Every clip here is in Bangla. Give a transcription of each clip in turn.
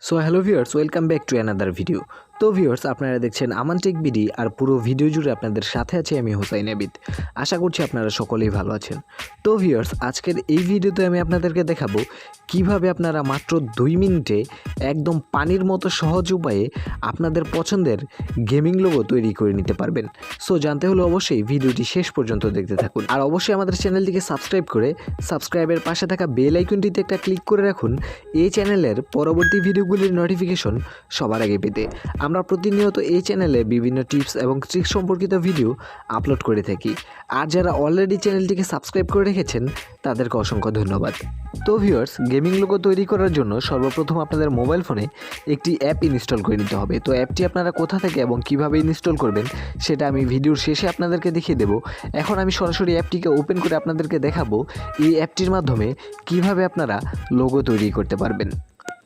So hello viewers, welcome back to another video. তো ভিউয়ার্স, আপনারা দেখছেন আমান টেক বিডি, আর পুরো ভিডিও জুড়ে আপনাদের সাথে আছে আমি হোসাইন আবিদ। আশা করছি আপনারা সকলেই ভালো আছেন। তো ভিউয়ার্স, আজকের এই ভিডিওতে আমি আপনাদেরকে দেখাবো কিভাবে আপনারা মাত্র 2 মিনিটে একদম পানির মতো সহজ উপায়ে আপনাদের পছন্দের গেমিং লোগো তৈরি করে নিতে পারবেন। সো জানতে হলে অবশ্যই ভিডিওটি শেষ পর্যন্ত দেখতে থাকুন, আর অবশ্যই আমাদের চ্যানেলটিকে সাবস্ক্রাইব করে সাবস্ক্রাইবের পাশে থাকা বেল আইকনটিতে একটা ক্লিক করে রাখুন এই চ্যানেলের পরবর্তী ভিডিওগুলির নোটিফিকেশন সবার আগে পেতে। আমরা প্রতিনিয়ত এই চ্যানেলে বিভিন্ন টিপস এবং ট্রিক্স সম্পর্কিত ভিডিও আপলোড করে থাকি, আর যারা অলরেডি চ্যানেলটিকে সাবস্ক্রাইব করে রেখেছেন তাদেরকে অসংখ্য ধন্যবাদ। তো ভিউয়ার্স, গেমিং লোগো তৈরি করার জন্য সর্বপ্রথম আপনাদের মোবাইল ফোনে একটি অ্যাপ ইনস্টল করে নিতে হবে। তো অ্যাপটি আপনারা কোথা থেকে এবং কিভাবে ইনস্টল করবেন সেটা আমি ভিডিওর শেষে আপনাদেরকে দেখিয়ে দেব। এখন আমি সরাসরি অ্যাপটিকে ওপেন করে আপনাদেরকে দেখাবো এই অ্যাপটির মাধ্যমে কিভাবে আপনারা লোগো তৈরি করতে পারবেন।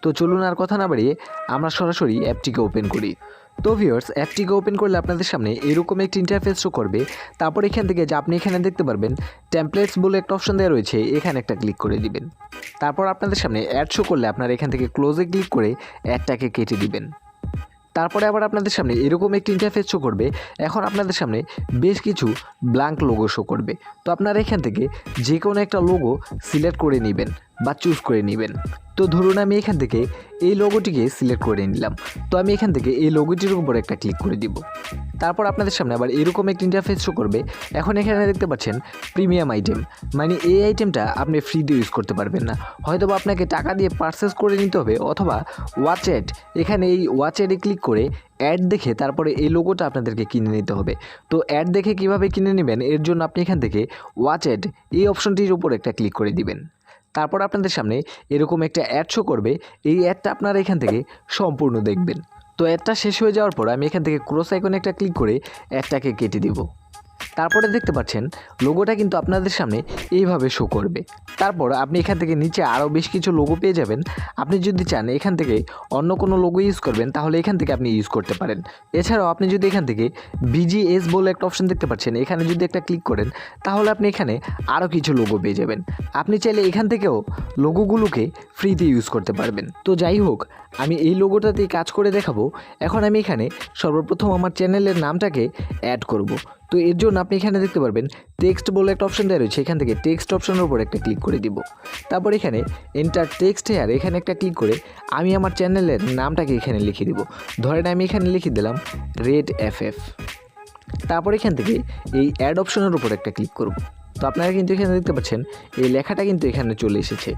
তো চলুন আর কথা না বাড়িয়ে আমরা সরাসরি অ্যাপটিকে ওপেন করি। তো ভিউয়ার্স, অ্যাপটিকে ওপেন করলে আপনাদের সামনে এরকম একটি ইন্টারফেস শো করবে। তারপর এখান থেকে যে আপনি এখানে দেখতে পারবেন টেমপ্লেটস বলে একটা অপশন দেওয়া রয়েছে, এখানে একটা ক্লিক করে দিবেন। তারপর আপনাদের সামনে অ্যাড শো করলে আপনারা এখান থেকে ক্লোজে ক্লিক করে অ্যাডটাকে কেটে দিবেন। তারপরে আবার আপনাদের সামনে এরকম একটি ইন্টারফেস শো করবে। এখন আপনাদের সামনে বেশ কিছু ব্ল্যাঙ্ক লোগো শো করবে। তো আপনারা এখান থেকে যে কোনো একটা লোগো সিলেক্ট করে নেবেন বা চুজ করে নেবেন। তো ধরুন আমি এখান থেকে এই লোগোটিকে সিলেক্ট করে নিলাম। তো আমি এখান থেকে এই লোগোটির উপর একটা ক্লিক করে দিব। তারপর আপনাদের সামনে আবার এরকম একটা ইন্টারফেস শো করবে। এখন এখানে দেখতে পাচ্ছেন প্রিমিয়াম আইটেম, মানে এই আইটেমটা আপনি ফ্রিতে ইউজ করতে পারবেন না, হয়তো বা আপনাকে টাকা দিয়ে পারচেস করে নিতে হবে, অথবা ওয়াচ অ্যাড, এখানে এই ওয়াচ অ্যাডে ক্লিক করে অ্যাড দেখে তারপরে এই লোগোটা আপনাদেরকে কিনে নিতে হবে। তো অ্যাড দেখে কিভাবে কিনে নেবেন এর জন্য আপনি এখান থেকে ওয়াচ অ্যাড এই অপশনটির উপর একটা ক্লিক করে দিবেন। তারপর আপনাদের সামনে এরকম একটা অ্যাড শো করবে। এই অ্যাডটা আপনারা এখান থেকে সম্পূর্ণ দেখবেন। তো অ্যাডটা শেষ হয়ে যাওয়ার পর আমি এখান থেকে ক্রস আইকনে একটা ক্লিক করে অ্যাডটাকে কেটে দিব। তারপরে দেখতে পাচ্ছেন লোগোটা কিন্তু আপনাদের সামনে এইভাবে শো করবে। তারপর আপনি এখান থেকে নিচে আরও বেশ কিছু লোগো পেয়ে যাবেন। আপনি যদি চান এখান থেকে অন্য কোনো লোগো ইউজ করবেন তাহলে এখান থেকে আপনি ইউজ করতে পারেন। এছাড়াও আপনি যদি এখান থেকে বিজিএস বলে একটা অপশন দেখতে পাচ্ছেন, এখানে যদি একটা ক্লিক করেন তাহলে আপনি এখানে আরও কিছু লোগো পেয়ে যাবেন। আপনি চাইলে এখান থেকেও লোগোগুলোকে ফ্রিতে ইউজ করতে পারবেন। তো যাই হোক, আমি এই লোগোটাতেই কাজ করে দেখাবো। এখন আমি এখানে সর্বপ্রথম আমার চ্যানেলের নামটাকে অ্যাড করব। তো এর জন্য আপনি এখানে দেখতে পারবেন টেক্সট বলে একটা অপশন দেওয়া রয়েছে, এখান থেকে টেক্সট অপশনের উপর একটা ক্লিক করে দিব। তারপর এখানে এন্টার টেক্সট হেয়ার, এখানে একটা ক্লিক করে আমি আমার চ্যানেলের নামটাকে এখানে লিখে দিব। ধরেন আমি এখানে লিখে দিলাম রেড এফএফ। তারপর এখান থেকে এই অ্যাড অপশনের উপর একটা ক্লিক করব। তো আপনারা কিন্তু এখানে দেখতে পাচ্ছেন এই লেখাটা কিন্তু এখানে চলে এসেছে।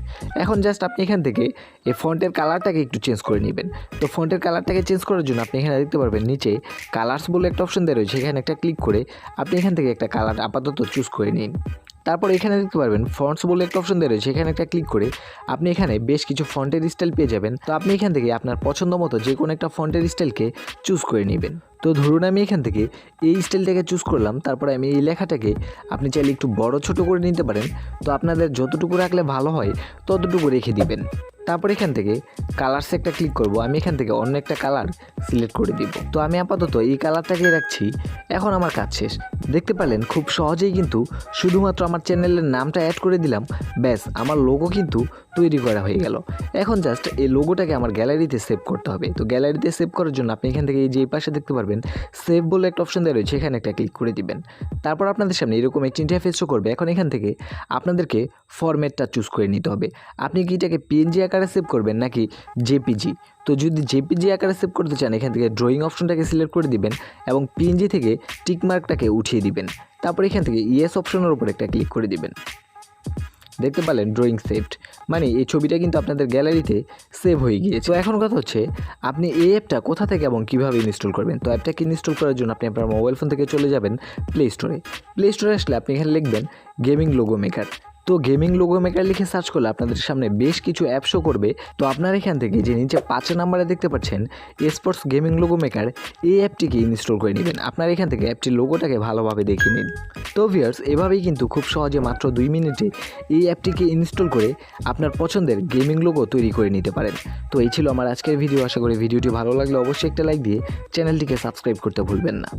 এখন জাস্ট আপনি এখান থেকে এই ফন্টের কালারটাকে একটু চেঞ্জ করে নেবেন। তো ফন্টের কালারটাকে চেঞ্জ করার জন্য আপনি এখানে দেখতে পারবেন নিচে কালার্স বলে একটা অপশন দেওয়া রয়েছে, এখানে একটা ক্লিক করে আপনি এখান থেকে একটা কালার আপাতত চুজ করে নিন। তারপর এখানে দেখতে পারবেন ফন্টস বলে একটা অপশন দেওয়া রয়েছে, এখানে একটা ক্লিক করে আপনি এখানে বেশ কিছু ফন্টের স্টাইল পেয়ে যাবেন। তো আপনি এখান থেকে আপনার পছন্দ মতো যে কোনো একটা ফন্টের স্টাইলকে চুজ করে নেবেন। তো ধরুন আমি এখান থেকে এই স্টাইলটাকে চুজ করলাম। তারপরে আমি এই লেখাটাকে আপনি চাইলে একটু বড় ছোট করে নিতে পারেন। তো আপনাদের যতটুকু রাখলে ভালো হয় ততটুকু রেখে দিবেন। তারপর এখান থেকে কালার্সে একটা ক্লিক করব। আমি এখান থেকে অন্য একটা কালার সিলেক্ট করে দিব। তো আমি আপাতত এই কালারটাকে রাখছি। এখন আমার কাজ শেষ। দেখতে পেলেন খুব সহজেই কিন্তু শুধুমাত্র আমার চ্যানেলের নামটা অ্যাড করে দিলাম, ব্যাস আমার লোগো কিন্তু তৈরি করা হয়ে গেল। এখন জাস্ট এই লোগোটাকে আমার গ্যালারিতে সেভ করতে হবে। তো গ্যালারিতে সেভ করার জন্য আপনি এখান থেকে এই যে পাশে দেখতে পারবেন সেভ বলে একটা অপশন দেওয়া রয়েছে, এখানে একটা ক্লিক করে দিবেন। তারপর আপনাদের সামনে এরকম একটি ইন্টারফেস শো করবে। এখন এখান থেকে আপনাদেরকে ফরম্যাটটা চুজ করে নিতে হবে। আপনি কি এটাকে পিএনজি আকারে সেভ করবেন নাকি জেপিজি? তো যদি জেপিজি আকারে সেভ করতে চান এখান থেকে ড্রয়িং অপশনটাকে সিলেক্ট করে দিবেন এবং পিএনজি থেকে টিকমার্কটাকে উঠিয়ে দিবেন। তারপর এখান থেকে ইয়েস অপশনের উপর একটা ক্লিক করে দিবেন। দেখতে পেলেন ড্রয়িং সেভড, মানে এই ছবিটা কিন্তু আপনাদের গ্যালারিতে সেভ হয়ে গিয়েছে। তো এখন কথা হচ্ছে আপনি এই অ্যাপটা কোথা থেকে এবং কীভাবে ইনস্টল করবেন। তো অ্যাপটাকে ইনস্টল করার জন্য আপনি আপনার মোবাইল ফোন থেকে চলে যাবেন প্লে স্টোরে। প্লে স্টোরে আসলে আপনি এখানে লিখবেন গেমিং লোগো মেকার। তো গেমিং লোগো মেকার লিখে সার্চ করলে আপনাদের সামনে বেশ কিছু অ্যাপ শো করবে। তো আপনার এখান থেকে যে নিচে 5 নম্বরে দেখতে পাচ্ছেন স্পোর্টস গেমিং লোগো মেকার, এই অ্যাপটিকে ইনস্টল করে নেবেন। আপনার এখান থেকে অ্যাপটির লোগোটাকে ভালোভাবে দেখে নিন। তো ভিউয়ার্স, এভাবেই কিন্তু খুব সহজে মাত্র 2 মিনিটে এই অ্যাপটিকে ইনস্টল করে আপনার পছন্দের গেমিং লোগো তৈরি করে নিতে পারেন। তো এই ছিল আমার আজকের ভিডিও। আশা করি ভিডিওটি ভালো লাগলে অবশ্যই একটা লাইক দিয়ে চ্যানেলটিকে সাবস্ক্রাইব করতে ভুলবেন না।